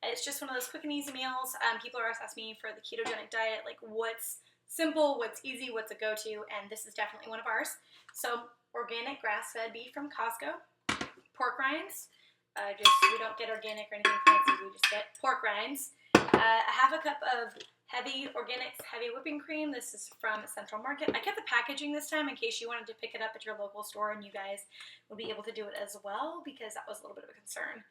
It's just one of those quick and easy meals. People are always asking me for the ketogenic diet, like what's simple, what's easy, what's a go-to, and this is definitely one of ours. So organic grass-fed beef from Costco, pork rinds. We don't get organic or anything fancy, we just get pork rinds. A half a cup of organics heavy whipping cream. This is from Central Market. I kept the packaging this time in case you wanted to pick it up at your local store and you guys would be able to do it as well, because that was a little bit of a concern.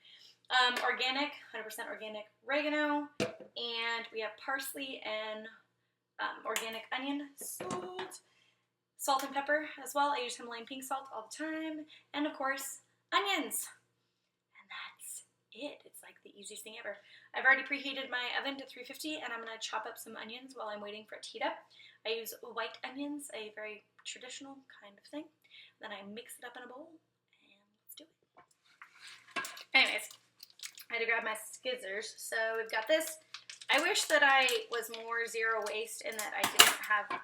Organic, 100% organic oregano, and we have parsley and organic onion, salt and pepper as well. I use Himalayan pink salt all the time, and of course, onions. And that's it. It's like the easiest thing ever. I've already preheated my oven to 350, and I'm going to chop up some onions while I'm waiting for it to heat up. I use white onions, a very traditional kind of thing. Then I mix it up in a bowl, and let's do it. Anyways, I had to grab my skizzers. So we've got this. I wish that I was more zero waste and that I didn't have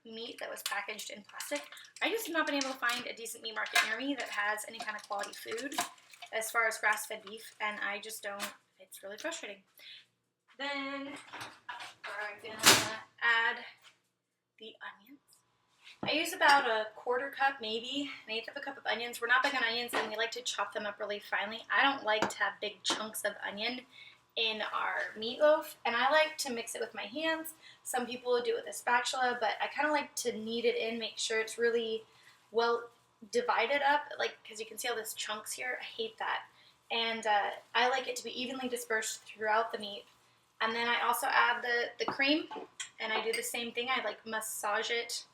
meat that was packaged in plastic. I just have not been able to find a decent meat market near me that has any kind of quality food as far as grass-fed beef, and I just don't. It's really frustrating. Then we're gonna add the onions. I use about a quarter cup, maybe an eighth of a cup of onions. We're not big on onions, and we like to chop them up really finely. I don't like to have big chunks of onion in our meatloaf, and I like to mix it with my hands. Some people do it with a spatula, but I kind of like to knead it in, make sure it's really well divided up, like, because you can see all these chunks here. I hate that. And I like it to be evenly dispersed throughout the meat. And then I also add the cream, and I do the same thing. I like massage it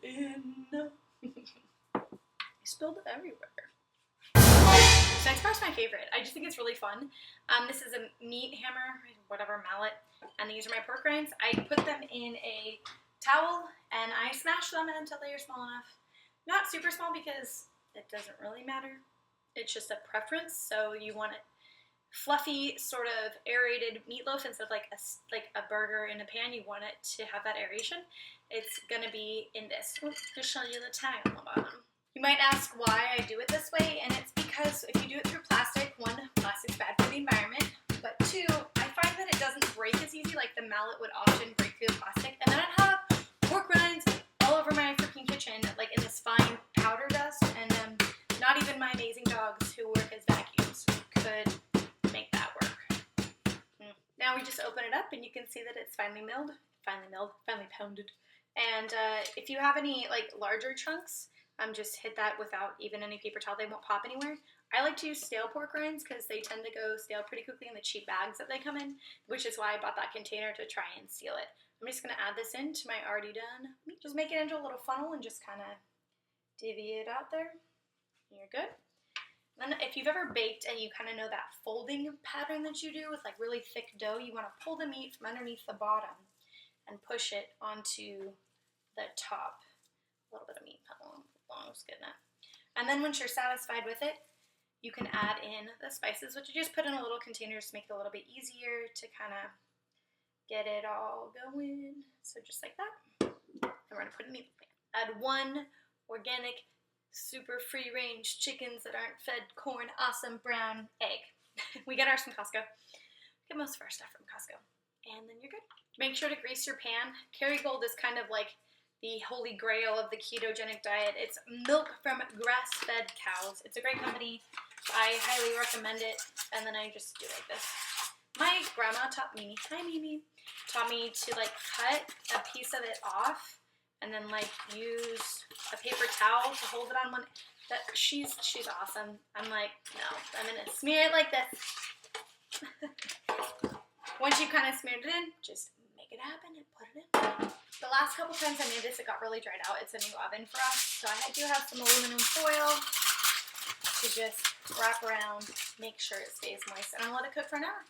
in. I spilled it everywhere. So I suppose my favorite. I just think it's really fun. This is a meat hammer, whatever, mallet, and these are my pork rinds. I put them in a towel, and I smash them until they are small enough. Not super small because it doesn't really matter. It's just a preference. So you want it fluffy, sort of aerated meatloaf instead of like a burger in a pan. You want it to have that aeration. It's gonna be in this. Just show you the tag on the bottom. You might ask why I do it this way, and it's because if you do it through plastic, one, plastic's bad for the environment, but two, I find that it doesn't break as easy. Like the mallet would often break through the plastic, and then I'd have pork rinds all over my freaking kitchen, like in this fine powder dust, and not even my amazing dogs who work as vacuums could make that work. Now we just open it up, and you can see that it's finely pounded. And if you have any like larger chunks, just hit that without even any paper towel. They won't pop anywhere. I like to use stale pork rinds because they tend to go stale pretty quickly in the cheap bags that they come in, which is why I bought that container to try and seal it. I'm just going to add this into my already done meat. Just make it into a little funnel and just kind of divvy it out there. You're good. Then if you've ever baked and you kind of know that folding pattern that you do with like really thick dough, you want to pull the meat from underneath the bottom and push it onto the top. A little bit of meat belongs good enough. And then once you're satisfied with it, you can add in the spices, which you just put in a little container to make it a little bit easier to kind of get it all going. So just like that. And we're going to put it in the pan. Add one organic, super free-range chickens that aren't fed corn, awesome brown egg. We get ours from Costco. Get most of our stuff from Costco. And then you're good. Make sure to grease your pan. Kerrygold is kind of like the holy grail of the ketogenic diet. It's milk from grass-fed cows. It's a great company. I highly recommend it. And then I just do like this. My grandma taught me, hi Mimi, taught me to like cut a piece of it off and then like use a paper towel to hold it on one. She's awesome. I'm like, no, I'm gonna smear it like this. Once you kind of smeared it in, just make it happen and put it in. The last couple times I made this, it got really dried out. It's a new oven for us, so I do have some aluminum foil to just wrap around, make sure it stays moist, and I'll let it cook for an hour.